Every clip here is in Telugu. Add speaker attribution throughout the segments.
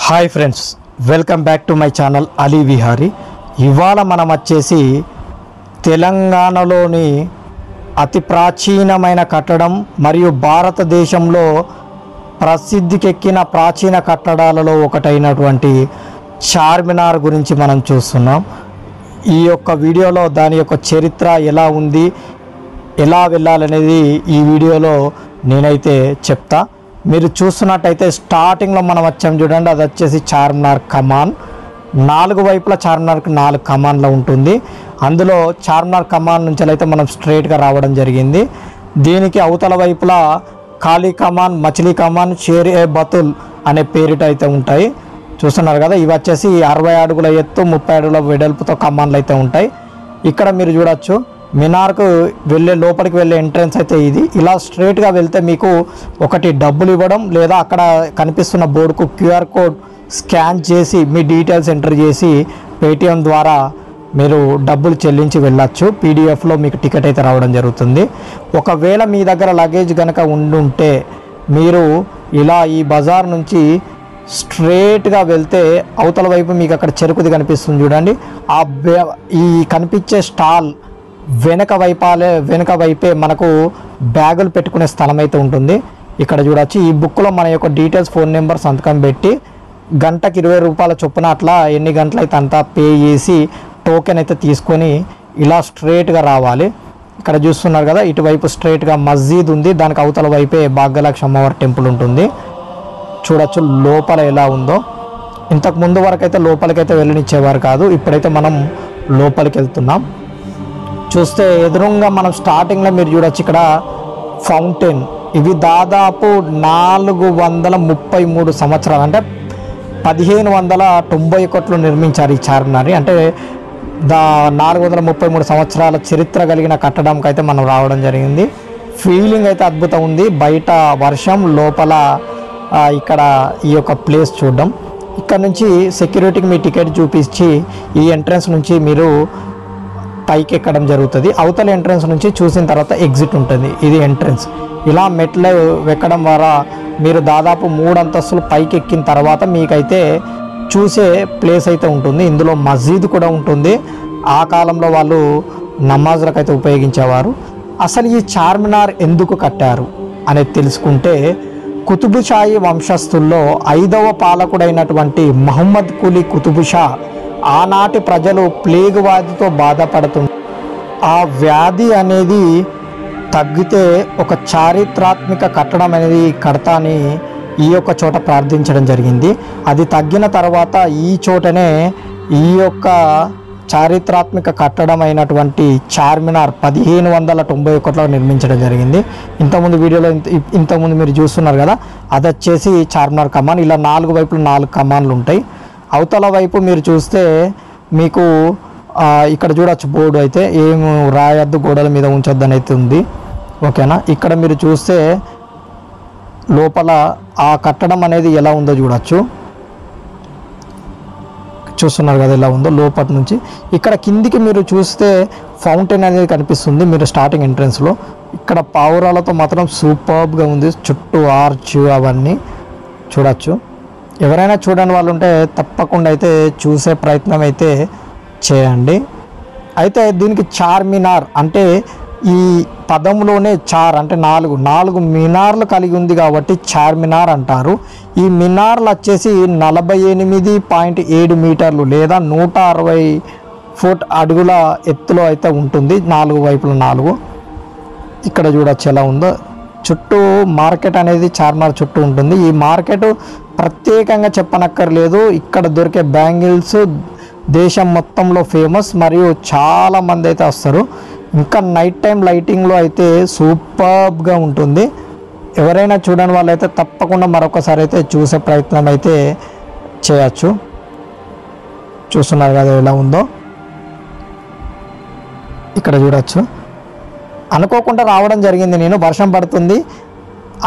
Speaker 1: Hi friends, welcome back to my channel Ali Vihari. ఇవాళ మనం వచ్చేసి తెలంగాణలోని అతి ప్రాచీనమైన కట్టడం మరియు భారతదేశంలో ప్రసిద్ధికెక్కిన ప్రాచీన కట్టడాలలో ఒకటైనటువంటి చార్మినార్ గురించి మనం చూస్తున్నాం. ఈ యొక్క వీడియోలో దాని యొక్క చరిత్ర ఎలా ఉంది, ఎలా వెళ్ళాలనేది ఈ వీడియోలో నేనైతే చెప్తా. మీరు చూస్తున్నట్టయితే స్టార్టింగ్లో మనం వచ్చాం చూడండి, అది వచ్చేసి చార్మినార్ కమాన్. 4 వైపుల చార్మినార్కి 4 కమాన్లు ఉంటుంది. అందులో చార్మినార్ కమాన్ నుంచి అయితే మనం స్ట్రైట్గా రావడం జరిగింది. దీనికి అవతల వైపులా ఖాళీ కమాన్, మచిలీ కమాన్, షేర్ ఏ బతుల్ అనే పేరిట అయితే ఉంటాయి. చూస్తున్నారు కదా, ఇవి వచ్చేసి 60 అడుగుల ఎత్తు 30 అడుగుల వెడల్పుతో కమాన్లు అయితే ఉంటాయి. ఇక్కడ మీరు చూడొచ్చు, మినార్కు వెళ్ళే లోపలికి వెళ్ళే ఎంట్రన్స్ అయితే ఇది. ఇలా స్ట్రైట్గా వెళ్తే మీకు ఒకటి డబ్బులు ఇవ్వడం, లేదా అక్కడ కనిపిస్తున్న బోర్డుకు QR కోడ్ స్కాన్ చేసి మీ డీటెయిల్స్ ఎంటర్ చేసి పేటిఎం ద్వారా మీరు డబ్బులు చెల్లించి వెళ్ళచ్చు. PDFలో మీకు టికెట్ అయితే రావడం జరుగుతుంది. ఒకవేళ మీ దగ్గర లగేజ్ కనుక ఉండుంటే మీరు ఇలా ఈ బజార్ నుంచి స్ట్రైట్గా వెళ్తే అవతల వైపు మీకు అక్కడ చెరుకుది కనిపిస్తుంది చూడండి, ఈ కనిపించే స్టాల్ వెనక వైపే మనకు బ్యాగులు పెట్టుకునే స్థలం అయితే ఉంటుంది. ఇక్కడ చూడొచ్చు, ఈ బుక్లో మన యొక్క డీటెయిల్స్, ఫోన్ నెంబర్ సంతకం పెట్టి గంటకి 20 రూపాయల చొప్పున అట్లా ఎన్ని గంటలు అయితే అంతా పే చేసి టోకెన్ అయితే తీసుకొని ఇలా స్ట్రైట్గా రావాలి. ఇక్కడ చూస్తున్నారు కదా, ఇటువైపు స్ట్రైట్గా మస్జిద్ ఉంది, దానికి అవతల వైపే భాగ్యలక్ష్మి అమ్మవారి టెంపుల్ ఉంటుంది. చూడొచ్చు లోపల ఎలా ఉందో. ఇంతకు ముందు వరకు అయితే లోపలికైతే వెళ్ళనిచ్చేవారు కాదు, ఇప్పుడైతే మనం లోపలికి వెళ్తున్నాం. చూస్తే ఎదురుగా మనం స్టార్టింగ్లో మీరు చూడొచ్చు ఇక్కడ ఫౌంటైన్. ఇవి దాదాపు 433 సంవత్సరాలు, అంటే 1591లో నిర్మించారు ఈ చార్మినార్ని. అంటే 433 సంవత్సరాల చరిత్ర కలిగిన కట్టడంకి అయితే మనం రావడం జరిగింది. ఫీలింగ్ అయితే అద్భుతం ఉంది. బయట వర్షం, లోపల ఇక్కడ ఈ యొక్క ప్లేస్ చూడడం. ఇక్కడ నుంచి సెక్యూరిటీకి మీ టికెట్ చూపించి ఈ ఎంట్రన్స్ నుంచి మీరు పైకి ఎక్కడం జరుగుతుంది. అవతల ఎంట్రన్స్ నుంచి చూసిన తర్వాత ఎగ్జిట్ ఉంటుంది. ఇది ఎంట్రన్స్. ఇలా మెట్లు ఎక్కడం ద్వారా మీరు దాదాపు 3 అంతస్తులు పైకి ఎక్కిన తర్వాత మీకైతే చూసే ప్లేస్ అయితే ఉంటుంది. ఇందులో మస్జిద్ కూడా ఉంటుంది. ఆ కాలంలో వాళ్ళు నమాజులకు అయితే ఉపయోగించేవారు. అసలు ఈ చార్మినార్ ఎందుకు కట్టారు అనేది తెలుసుకుంటే, కుతుబుషాహీ వంశస్థుల్లో 5వ పాలకుడైనటువంటి మహమ్మద్ కులీ కుతుబ్ షా ఆనాటి ప్రజలు ప్లేగ్ వ్యాధితో బాధపడుతుంది. ఆ వ్యాధి అనేది తగ్గితే ఒక చారిత్రాత్మక కట్టడం అనేది కడతా అని ఈ యొక్క చోట ప్రార్థించడం జరిగింది. అది తగ్గిన తర్వాత ఈ చోటనే ఈ యొక్క చారిత్రాత్మక కట్టడం అయినటువంటి చార్మినార్ 1591లో నిర్మించడం జరిగింది. ఇంతకుముందు వీడియోలో ఇంతకుముందు మీరు చూస్తున్నారు కదా, అది వచ్చేసి చార్మినార్ కమాన్. ఇలా 4 వైపులు 4 కమాన్లు ఉంటాయి. అవతల వైపు మీరు చూస్తే మీకు ఇక్కడ చూడొచ్చు బోర్డు అయితే, ఏం రాయొద్దు, గోడల మీద ఉంచొద్దు అని అయితే ఉంది. ఓకేనా. ఇక్కడ మీరు చూస్తే లోపల ఆ కట్టడం అనేది ఎలా ఉందో చూడొచ్చు. చూస్తున్నారు కదా ఎలా ఉందో లోపల నుంచి. ఇక్కడ కిందికి మీరు చూస్తే ఫౌంటైన్ అనేది కనిపిస్తుంది మీరు స్టార్టింగ్ ఎంట్రన్స్లో. ఇక్కడ పావురాలతో మాత్రం సూపర్బ్గా ఉంది. చుట్టూ ఆర్చ్ అవన్నీ చూడొచ్చు. ఎవరైనా చూడని వాళ్ళు ఉంటే తప్పకుండా అయితే చూసే ప్రయత్నం అయితే చేయండి. అయితే దీనికి చార్మినార్ అంటే ఈ పదంలోనే చార్ అంటే 4 మినార్లు కలిగి ఉంది కాబట్టి చార్మినార్ అంటారు. ఈ మినార్లు వచ్చేసి 48.7 మీటర్లు లేదా 160 ఫుట్ అడుగుల ఎత్తులో అయితే ఉంటుంది. 4 వైపుల 4. ఇక్కడ చూడొచ్చు ఎలా ఉందో. చుట్టూ మార్కెట్ అనేది చార్మినార్ చుట్టూ ఉంటుంది. ఈ మార్కెట్ ప్రత్యేకంగా చెప్పనక్కర్లేదు. ఇక్కడ దొరికే బ్యాంగిల్స్ దేశం మొత్తంలో ఫేమస్, మరియు చాలామంది అయితే వస్తారు. ఇంకా నైట్ టైం లైటింగ్లో అయితే సూపర్బ్గా ఉంటుంది. ఎవరైనా చూడని వాళ్ళైతే తప్పకుండా మరొకసారి అయితే చూసే ప్రయత్నం అయితే చేయచ్చు. చూస్తున్నారు కదా ఎలా ఉందో. ఇక్కడ చూడొచ్చు. అనుకోకుండా రావడం జరిగింది నేను, వర్షం పడుతుంది.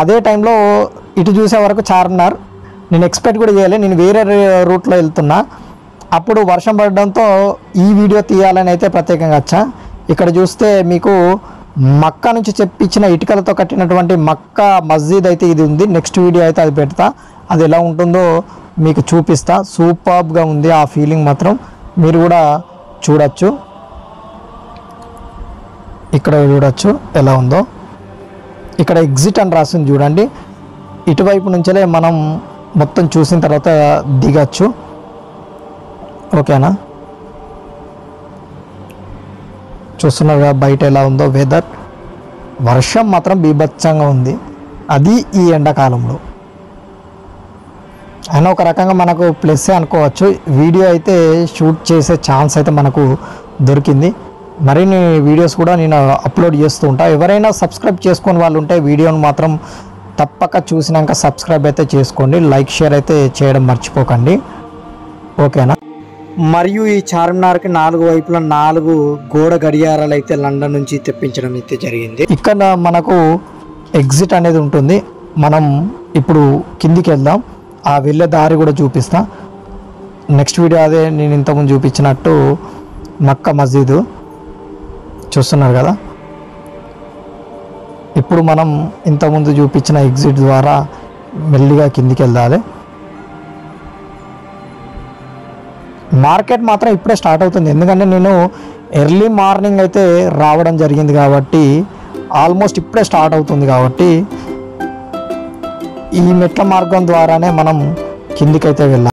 Speaker 1: అదే టైంలో ఇటు చూసే వరకు చార్మినార్ నేను ఎక్స్పెక్ట్ కూడా చేయలే. నేను వేరే రూట్లో వెళ్తున్నా, అప్పుడు వర్షం పడడంతో ఈ వీడియో తీయాలని అయితే ప్రత్యేకంగా వచ్చా. ఇక్కడ చూస్తే మీకు మక్కా నుంచి చెప్పించిన ఇటుకలతో కట్టినటువంటి మక్కా మస్జిద్ అయితే ఇది ఉంది. నెక్స్ట్ వీడియో అయితే అది పెడతా. అది ఎలా ఉంటుందో మీకు చూపిస్తా. సూపర్బ్గా ఉంది ఆ ఫీలింగ్ మాత్రం, మీరు కూడా చూడొచ్చు. ఇక్కడ చూడొచ్చు ఎలా ఉందో. ఇక్కడ ఎగ్జిట్ అని రాసింది చూడండి. ఇటువైపు నుంచే మనం మొత్తం చూసిన తర్వాత దిగచ్చు. ఓకేనా, చూస్తున్నారుగా బయట ఎలా ఉందో వెదర్. వర్షం మాత్రం బీభత్సంగా ఉంది, అది ఈ ఎండాకాలంలో. అయినా ఒక రకంగా మనకు ప్లస్సే అనుకోవచ్చు. వీడియో అయితే షూట్ చేసే ఛాన్స్ అయితే మనకు దొరికింది. మరిన్ని వీడియోస్ కూడా నేను అప్లోడ్ చేస్తూ ఉంటా. ఎవరైనా సబ్స్క్రైబ్ చేసుకొని వాళ్ళు ఉంటే వీడియోను మాత్రం తప్పక చూసినాక సబ్స్క్రైబ్ అయితే చేసుకోండి. లైక్ షేర్ అయితే చేయడం మర్చిపోకండి. ఓకేనా. మరియు ఈ చార్మినార్కి 4 వైపులా 4 గోడ గడియారాలు అయితే లండన్ నుంచి తెప్పించడం అయితే జరిగింది. ఇక్కడ మనకు ఎగ్జిట్ అనేది ఉంటుంది. మనం ఇప్పుడు కిందికి వెళ్దాం, ఆ వెళ్ళే దారి కూడా చూపిస్తా. నెక్స్ట్ వీడియో అదే నేను ఇంతకుముందు చూపించినట్టు మక్కా మస్జిద్ చూస్తున్నారు కదా. ఇప్పుడు మనం ఇంతకుముందు చూపించిన ఎగ్జిట్ ద్వారా మెల్లిగా కిందికి వెళ్ళాలి. మార్కెట్ మాత్రం ఇప్పుడే స్టార్ట్ అవుతుంది, ఎందుకంటే నేను ఎర్లీ మార్నింగ్ అయితే రావడం జరిగింది కాబట్టి ఆల్మోస్ట్ ఇప్పుడే స్టార్ట్ అవుతుంది. కాబట్టి ఈ మెట్ల మార్గం ద్వారానే మనం కిందికైతే వెళ్ళాలి.